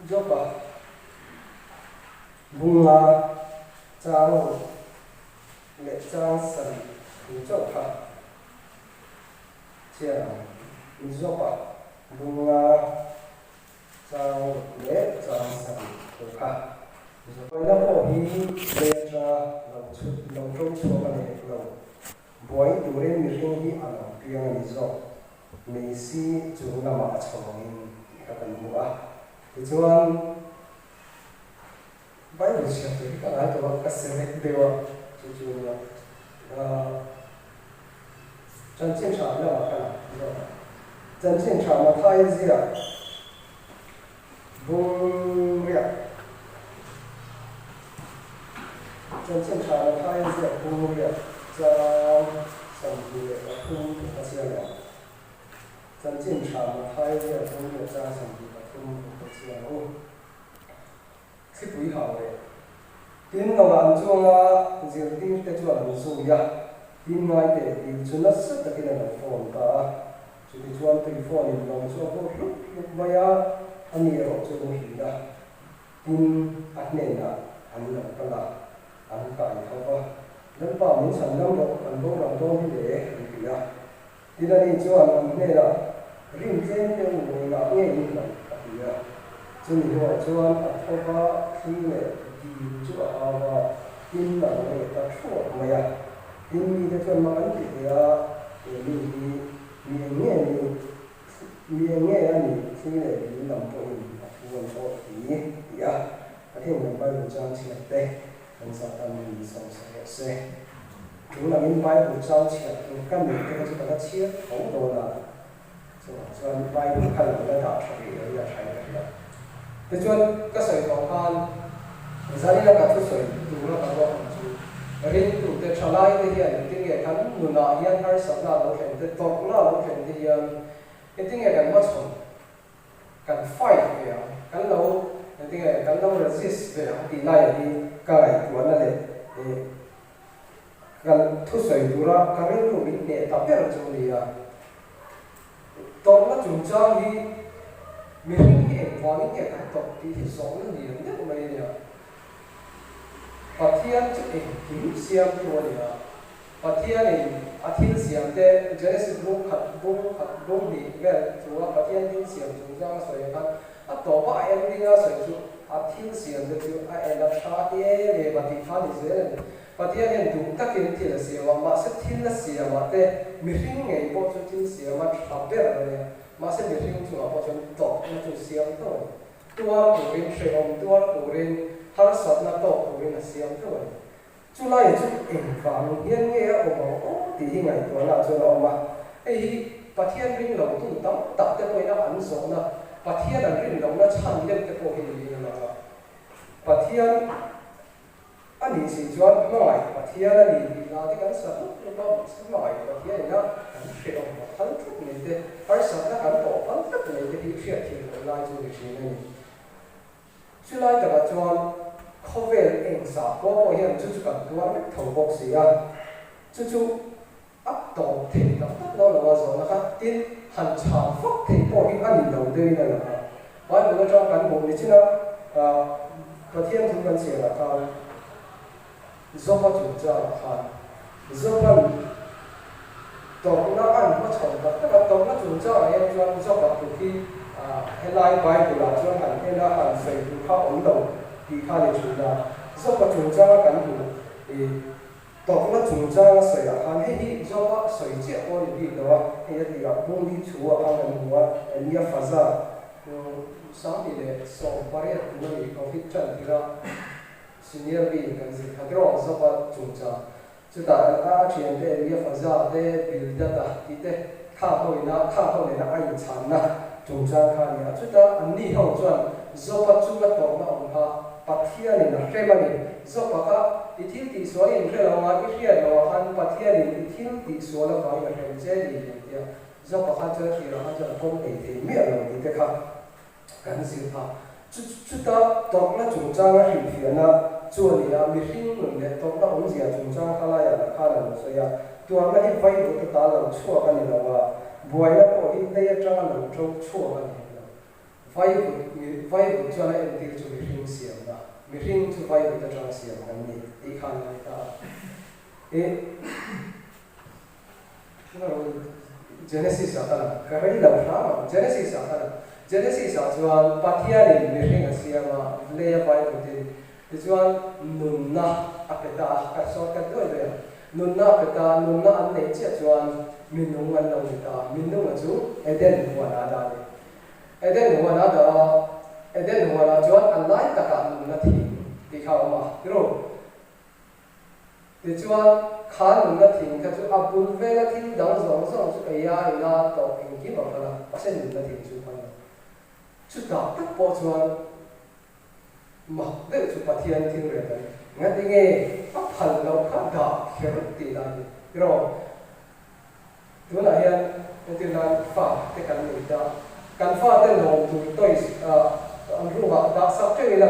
joba bunga chang le chang san joba chia joba bunga chang le chang san joba joba na ko hi le cha lo trong so ma ne lo boy dure mi ring hi ana piang ni zo me si chu na ma chawin ka kan bua chuan Bible chapter ka la to ka se dewa chu na chân trên trạm là mà cả chân trên trạm mà thay gì à bung vậy chân trên trạm mà thay gì à bung vậy cho sản phẩm là không có gì là chân trên trạm mà thay gì à bung vậy cho sản phẩm là không có gì là cái quý hảo này tin nào làm cho là gì tin cái cho làm số ya tin ngay để điều cho nó rất là cái này phone ta cho nên cho anh phone thì nó cho nó lúc bây giờ anh nhớ cho nó hiểu ra tin anh nên là anh làm cái là anh phải không có nên bảo mình sản xuất được anh cũng làm tốt để anh hiểu ra thì là đi cho anh nên là riêng trên cái người nào nghe những cái hiểu ra cho nên họ cho anh không có khi này thì cho anh tin là người ta chua mà ya tin thì cho mà anh thì mình nghe anh khi này mình làm bộ mình buồn cho thì ya cái mình bay một trang chỉ đây anh sẽ làm mình xong sẽ chúng là mình bay một trang chỉ mình căn mình cái chúng ta chia không đồ là cho anh bay một khăn là đã chuẩn bị rồi là thay rồi thế cho cái sợi thòng khan giờ này là cả thứ sợi đủ là cả bộ rin tu te chalai te hian tin nge kan nuna hian har sapna lo khen te tok na lo khen te hian tin nge kan ma chon kan fight ya kan lo tin nge kan lo resist ve ti lai di kai tuan na le kan thu soi dura ka rin lu min ne ta per chu ni ya tok na chung cha hi mi rin ke wa ni ke kan tok ti hi so na ni ne ko mai ya Pathian chu kim siam tu ni a Pathian ni athil siam te Genesis book khat book ni ve chu a Pathian din siam chu jang soi khan a to ba em ding a soi chu athil siam te chu a en a tha te le ba ti kha ni ze Pathian en du takin thil siam ma se thil siam a te mi ring ngei po chu thil siam a tha ber le ma se mi ring chu a po chu to na chu siam to tua ko rin shom tua ko rin har sat na to ko rin siam to chu lai chu in fam hian nge a o ti hi ngai to na chu na ma ei Pathian ring lo tu tam tak te poi na an so na Pathian an ring lo na chan le te po hi ni na Pathian ani si chuan ngai Pathian ani la te kan sa tu ba sa ngai Pathian na an she o ma han tu ni te har sat na kan to pan tak ni te hi she thi lai chu ni chi ni chu lai ta ba chuan Khovel eng sa po hian chu kan tuar mek thau bok sia chu ap to thei ta lo lo zo na kha tin han cha phok thei po hi ani lo de na la ba lo cha kan bo ni china Pathian thun kan sia la ka zo pa chu cha kha zo pa to na an ma chon ta ta to na chu cha hian chuan zo pa tu ki helai bai tu la chuan han he na han sei tu kha om lo thì khai để chúng ta do các chúng ta cán bộ thì tộc nó chúng ta sợi là hàng hết đi do các sợi chết qua đi đó thì là bung đi chú ở hàng gần mua nia phá ra sáng thì để so bari của người có fit chân thì là senior bị cái gì khác đó do các chúng ta chuyện để nia phá ra để build data thì để khá thôi na ai chán na chúng ta khai là chúng ta anh đi học chuẩn do các chúng ta tộc nó ông ha Pathian ni na frema ni zo paka ithil ti so in re lawa ki hria lawa han Pathian ni ithil ti so la vai na hen che ni ya zo paka che ri ra ha cha kom ei te mi lo ni te kha kan si tha chu ta tok na chung cha nga hi thia na chu ni ya mi hring nun le tok na ong zia chung cha khala ya na kha la so ya tu na hi vai ro ta la chu ka ni lawa buai na ko hi te ya cha lo chu chu ka ni vai bu cho na en til chu mi ring siam na mi ring chu vai bu ta tang siam kan ni ti khan na ta e Genesis ata ka rai la ra Genesis chuan pathia ni mi ring siama le vai bu ti chuan nun na apeta ka so ka doi le nun na apeta nun na an nei che chuan min nung an lo ni ta min nung chu eden huwa na da ni eden huwa na chuan an lai ta ka nun na thi ti khaw ma ro ti chuan khan nun na thing ka chu abul ve la thing dang zong zong chu aya ina to king ki ba la pasen nun na thing chu pan chu ta tak po chuan ma de chu pathian thing re ta nga ti nge a phal lo kha da kher ti la ni ro tu na hian ti na fa te kan ni da kan fa te lo tu toi an ru ba da sa te la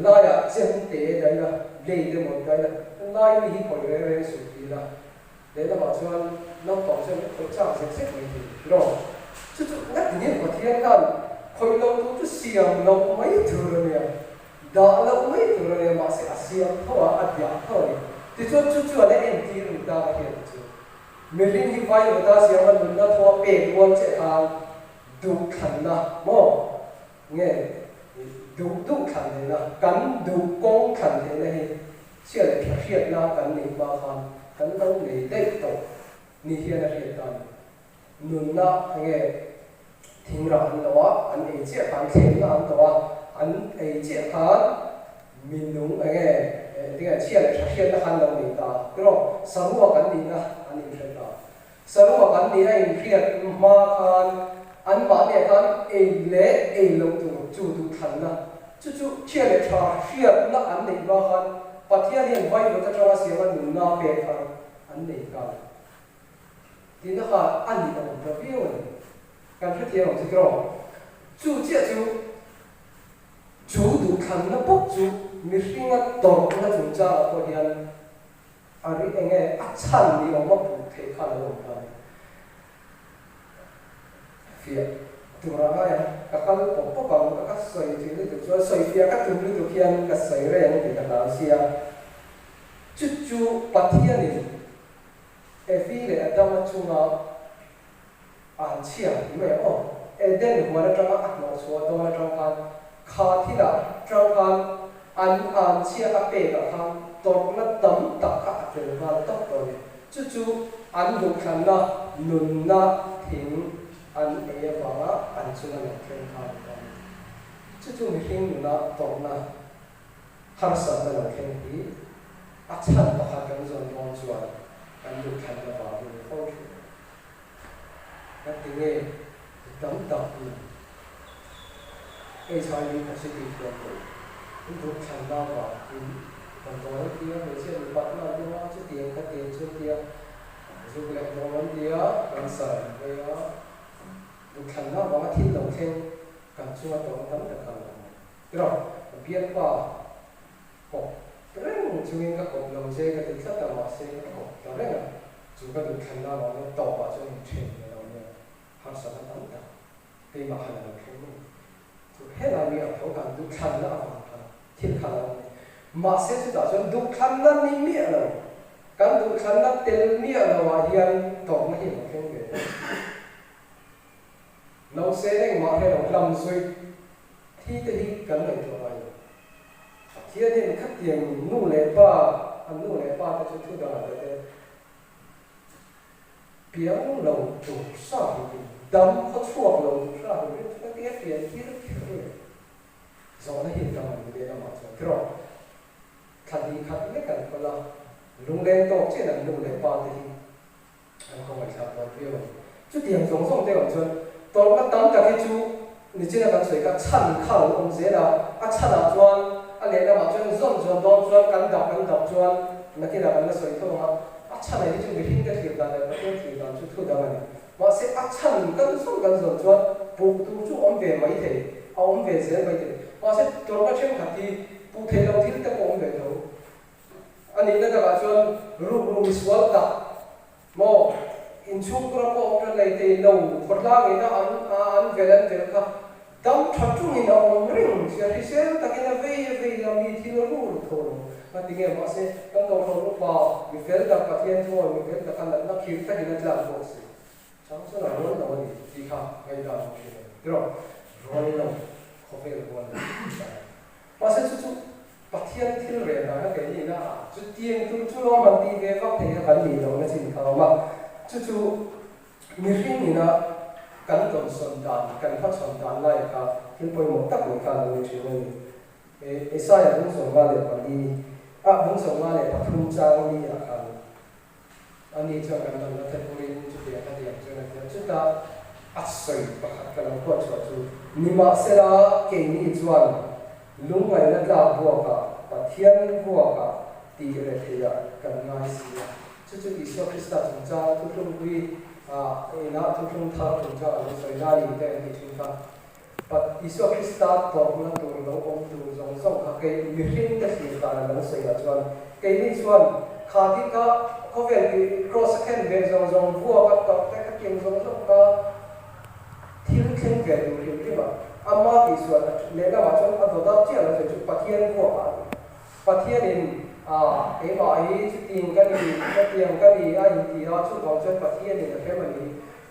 la ya chen te da la le de mo da la lai mi ko re re su ti la le da ma chuan no to chen ko cha se se ni ro chu chu nga ti ni ko thian kan khoi lo tu tu siam lo mai thu ro ni da lo mai thu ro ni ma se asiam tho a dia tho ni ti chu chu chu le en ti ru da ka hian chu mi ring hi vai lo da siam an nun na tho pe won che a du khan na mo nghe du khan ne na kan du kong khan ne na hi chia le thiet na kan ni ba khan kan lo nei dei to ni hian a hian tan nun na nghe thing ra an lo an ei che khan khem na an to an ei che khan min nung nghe tinga chia le thiet na khan lo nei ta ro sarua kan ni na an ni thiet ta sarua kan ni na in thiet ma khan an ma ne kan ei le ei lo tu chu du khan na chu chu chia le thiet na an nei ba khan pathia hian vai lo ta tanga siam an nun na pe khan an nei ka tin na kha an ni ta mo pi wen kan thia thiam chi ro chu chia chu du khan na pok chu mi ringa tor na chu cha ko hian ari enge a chan ni o ma pu the kha lo ka fia tu ra ya ka kal po pa ka soi thi ni tu soi fia ka tu ni tu hian ka soi re ni ta ka sia chu pathia ni e fi le adam chu na an chia me o e den huwa na tanga at no so to na tanga kha thi la tanga an chia a pe ka kham tor na tam tak ka te ma tak to ni chu an du khan na nun na thing an e ba an chu na khen kha chu mi hing na to na har sa na khen hi a chan pa kha kan zon don chuan an du khan na ba ni ko chu ka ti nge tam tak ni e chai ni ka se ti ko ko du khan na ba ni kan to ti ya me se ni pa na du ma chu ti ka ti chu ti ya chu le no wan ti ya kan sa ya du khan na ba thi lo khen kan chu to tam tak kan ro bian pa ko reng chuin ka ko lo se ka ti sa ta ma se ka ko ta reng chu ka du khan na ba no to ba chu ni chen lo ne har sa tam ta te ma han lo khen ni chu he la mi a ko kan du khan na ba ta thi khan lo ma se chu ta chu du khan na mi mi lo kan du khan na tel mi lo wa hian to ma hi lo khen ge lo se reng ma he lo lam sui thi te hi kan nei to ai thiên nhiên khắc tiền nu lệ ba ăn nu lệ ba ta chú đó là cái biển lầu chủ sa thì đâm có chua lầu chủ sa thì cái tiền kia rất nhiều rồi nó hiện ra mình để làm sao rồi khắc đi khắc cái cần có là lung lên to trên là nu lệ ba thì anh không phải sao đó phiêu chú tiền giống giống thế còn chưa tôi nó tắm cả cái chú你现在跟水个参考东西了啊参啊砖啊连了嘛砖砖多砖干倒砖那给他们的水头嘛啊参来就没听个听到的不听听到就吐到那里我是啊参跟砖不都就安排没得啊安排谁没得我是多个圈卡的不提到听得安排头啊你那个砖路说的么in chung kura ko option lai te lo forlang ina an velan vel ka dam thắt chung in ông ring sẽ đi xem ta cái về làm gì thì nó luôn thôi mà tiếng em họ sẽ các câu thôi lúc vào mình phải đặt cái thiên thôi mình phải đặt cái nó khiến ta cái nó làm bộ gì chẳng số nào luôn đâu đi khám ngay là một chuyện rồi rồi nó không phải là quan mà sẽ chút bát thiên thiên về là cái gì đó chút tiền chút lo mình đi về vác thì cái gì đó nó chỉ khảo mà chút mình riêng mình là cần tuần xuân đàn cần phát xuân đàn lại cả thiên bồi một tắc một cả là người chuyện này sai là cũng sống qua để quản lý cũng sống qua để phát huy trang đi à anh đi cho cần làm cái bồi chút tiền cái gì cho nên chút ta soi bắt cái làm quạt cho chú nima sẽ là cái này chuan lung ngày là làm bùa cả thiên bùa cả thì cái thì là cần ngay xí chút Isu Krista chúng ta thu lung quy ina thu lung thar chúng ta ở soi ra đi để đi chúng ta but Isu Krista tổ nó tổ nó ông tổ giống giống các cái mission cái gì cả là nó soi ra chuan cái này chuan khá thì có vẻ cái cross can về giống giống vua các tập cái tiếng giống giống các thiên thiên về được hiểu đi mà amma thì xuân lẽ ra mà chúng ta tổ đó chỉ là chuyện phát hiện của bạn phát hiện đến cái mà ấy tiền cái gì cái tiền cái gì anh thì nó chút còn chuyện phát hiện đến cái mà gì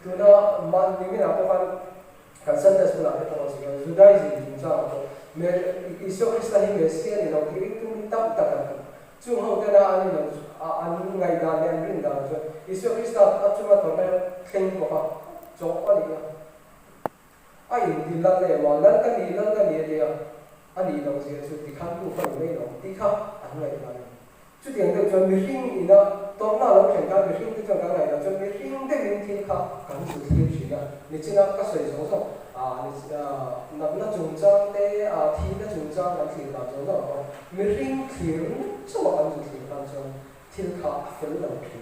tụi nó mà những cái nào có kan sân đất xuống lại cái đó gì Judaism chúng ta mà Isu Krista hi Messia thì nó thì cũng tâm tất cả chung hậu cái đó anh ngày đàn anh biết đàn cho Isu Krista chúng ta tổ này khen của họ chỗ cái gì ai đi lần này mà lần cái gì thì anh đi đâu gì số thì khăn cũng phải mấy đâu thì khác anh ngày đàn chút tiền được cho mình riêng nó tóm lại là thành cái mình riêng cái ngày là cho mình riêng cái mình thì khác cảm sự thiên chỉ là你知道个水种种那种章的题那种章那题当中的话，没人听什么当中题当中，听他分了题，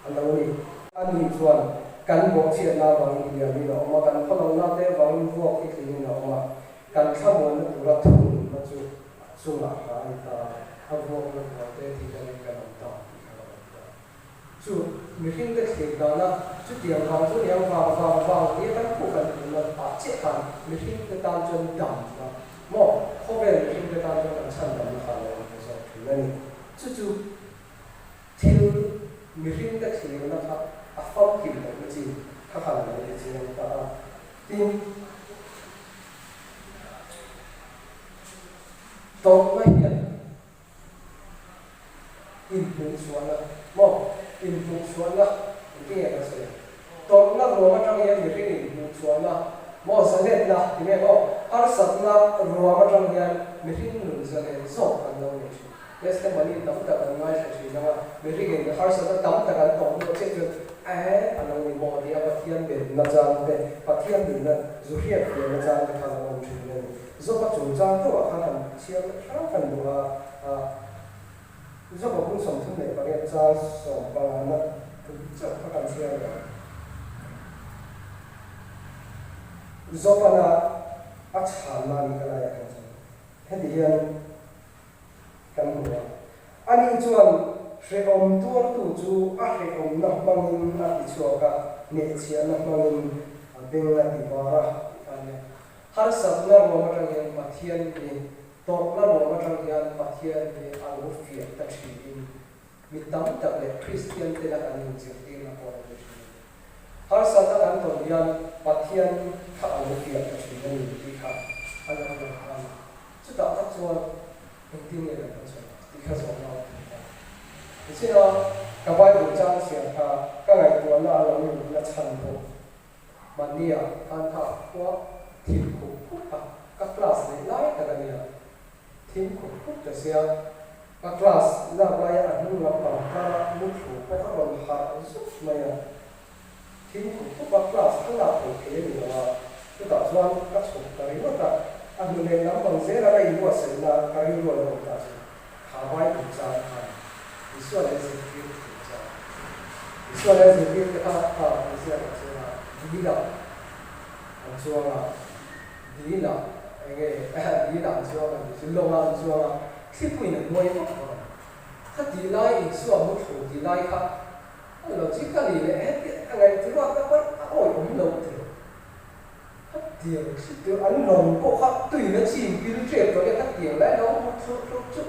那里按你说，干过去那王一样的了，我们干不能那的王一国一个人了嘛，干看我那不了土那就做哪个他我那我的题的那个能到。就每天的写稿呢，就点好，就两放，也很部分人呢把这项每天的当中当了，么后面每天的当中能参加的话呢，就是那里，这就听每天的写呢，他放进的个字，他看来的字听，懂了呀，印说了，么。influensuan na ini yang saya tolong na ruang macam yang mungkin influensuan na mau saya na ini mau harus satu ruang macam yang mungkin nunjukan so kan dong itu biasa mani tahu tak kan mai saya cakap mungkin harus satu tahu tak kan tolong cek anong ni mau dia patian ben na jang de patian bin na zuhia dia na jang de kan dong itu so pak jang tu akan siapa kan dua do một cuốn sổ thương này và nghe ra sổ bằng nó thực chất các bạn xem rồi do bạn là chán là cái này cái gì thế thì hiện căn hộ anh ấy chuan sẽ ôm tuôn tụ chú sẽ ôm nắp băng đi chùa cả nhẹ chia nắp băng bên là đi vào ra har sab na ro ma tang yan pathian ni tor na ro ma tang yan pathian ni alo fi ta chi mi tam tak le Christian te la an ji ti na ko har sa ta kan to yan pathian kha alo fi ta chi ni ti kha ala ha chu ta ta chu ti ni la ta chu ti kha so na ti no ka bai bu chang sia kha ka ngai tu na alo ni na chan bo mania kan tha kwa thiên khủng phúc các class này lại cả cái này thiên khủng phúc cho xe các class là bây giờ anh làm bằng các mức phụ các bằng hạ giúp mày thiên khủng phúc các class các là phụ kế gì là cái tạo ra các số cái đó cả anh mình làm bằng dễ là cái gì mà sẽ là cái gì mà làm cả khá vai cũng ra hàng thì số này sẽ biết cũng ra thì số này sẽ biết cái thì sẽ là đi đâu anh số là đi nào anh đi nào cho mà chỉ lo mà cho mà khi quỳ là nuôi mất rồiถ้าดีไล่ส่วนมุดถูดีไล่ครับเราจิกกันนี่แหละอันไหนที่ว่าก็โอ้ยผมลงถึงถ้า tiền từ ăn nồng bộ khác tùy nó chìm cái chuyện của các tiền lại nó một số chút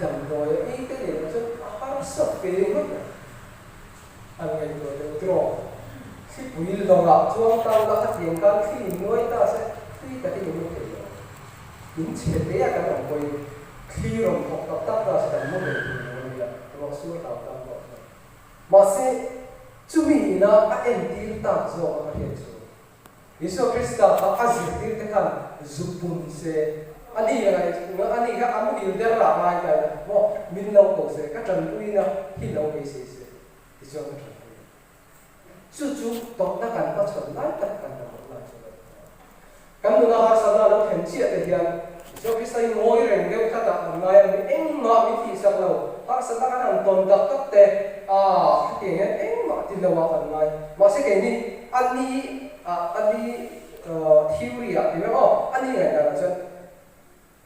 dần rồi ấy cái này nó rất hấp sập về mất anh ngày rồi được rồi khi quý lòng ngọc chuông tao là các tiền can khi nuôi ta sẽ khi cái gì cũng được những chuyện đấy cái lòng quỳ khi lòng học tập ta sẽ thành một người là nó suốt đào tạo mà sẽ chú mình là các em đi tạo ra các hiện tượng Yesus Kristus tak azir tekan zupun se ani ga amu il der la mai kai mo min lo ko se ka tran pui na hi lo ke se Yesus ka tran pui chu tok ta kan pa chon lai tak kan na la chu kan nu na har sa na lo khen chi te hian Yesus Kristus ngoi reng ge kha ta ngai mi eng ma mi thi sak lo har sa ta kan ton dak tak te ke he eng ma ti lo wa kan ngai ma se ke ni ani theory thì mấy anh này là chân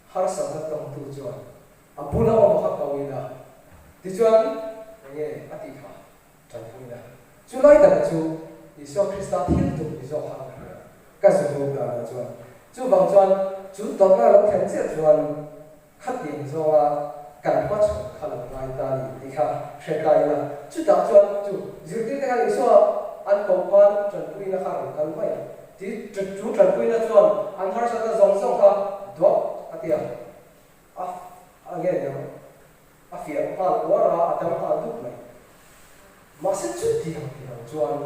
har sản xuất đồng tu chuan bula mà khắc cầu ina thì chuan nghe ati kha chân phui na chu lai ta chu Yesus Christa thiên tu Yesus ha cái số là chuan chu bằng chuan chu tao na lo khen chết chuan khắc tiền cho cần phát triển khả năng ngay ta đi kha sẽ cái là chu ta chuan chu dự định cái Yesus anh cầu quan chân phui na khá là cần phải thì chú trần quy là chuan anh har sa ta zong song kha do atia again phiền pal wara adam ha duk mai ma se chu ti chuan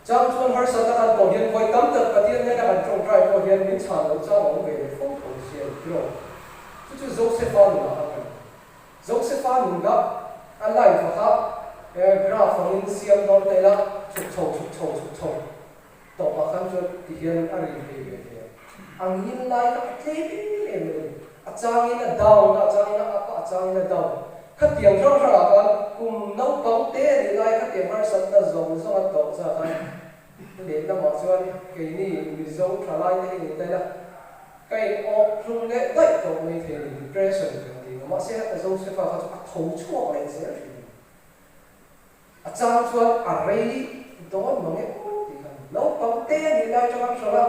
chuan har sa ta kan ko hian koi tam tak patien ne kan trong trai ko hian min chan lo cha ong ve phong ko sia pro chu Josephan ga alai fa ha graph in siam don te la chuk chou tàu mà khăn cho thì hiện anh đi về anh nhìn lại các thế em trang như là đau trang như là apa trang như là đau các tiếng rõ ràng kan cùng nấu bóng té thì lại các tiếng har sat ta zong zong tàu ra kan để làm mà cho cái này mình zong trả lại cái này đây là cái op trung lệ đấy tàu này thì depression thì mà sẽ là zong sẽ phải phát thấu chuột này sẽ trang chuột array đó mà nghe nấu bóng té thì lại cho các số là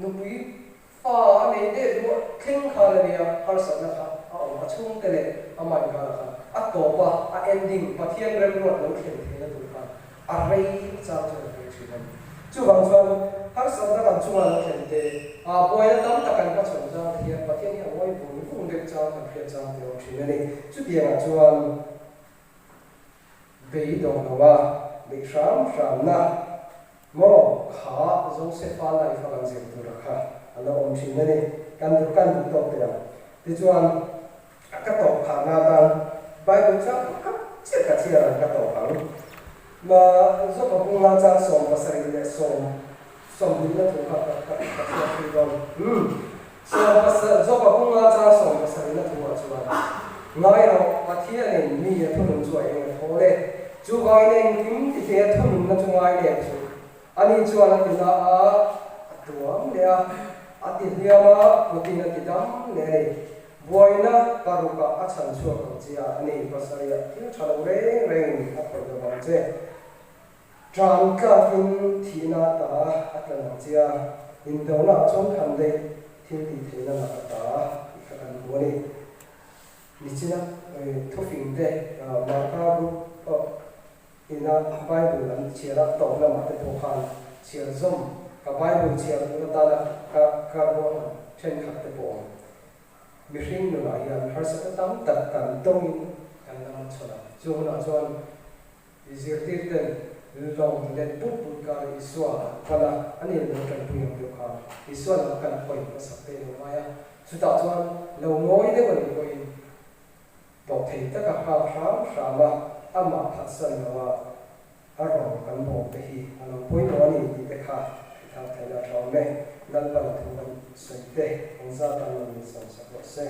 nụ quý pha này để đua kinh khá là nhiều har sat na kha mà chung cái này mày khá là khá tổ qua ending và thiên rem ruột nấu thiên thế là tụi khá array sao cho cái chuyện này chú bằng chuan har sat na kan chung là thiên thế boy là tấm ta kan bắt chọn ra thiên và thiên này boy bùn cũng được cho kan thiên cho thì chuyện này chú tiền là chuan về đồng hoa bị sám na mo kha Joseph lai fa kan zem tu rakha ala om thin ne kan du tok te ti chuan ka tok kha na dan Bible cha ka che ka chia ka tok hang ma zo ka pung la cha som pasari le som din na tu ka chia ti don zo ka pung la cha som pasari na tu chuan ngai ro pathia ne mi ya thun chu ai thole chu vai ne kim ti te thun na chu ngai le chu ani chuan an ina tuam le ati hiama mutina tidam le boina paruka achan chu ka chia ani pasaya tin chalo reng apor da bang che tran ka in thina ta atlan chia in dona chon khan de thil ti thina na ta ikhan boni nichina thofing de marka ru ina Bible an chira to la ma te to khan chir zum ka Bible chir tu ta la ka bo chen khak te bo mi ring no la yan har sa tam tak kan tong kan nam chona chu na chuan izirtir ten long le put ka iswa kala ani no kan pu yong kha iswa la kan poi pa sa te no maya chu ta chuan lo ngoi de bon ko in to thei ta ka ha sa ma ama phatsan nawa arong kan bo te hi anong poi no ni ti te kha tha thaila thau me nal pa thu ban sai te ong za ta no ni san sa se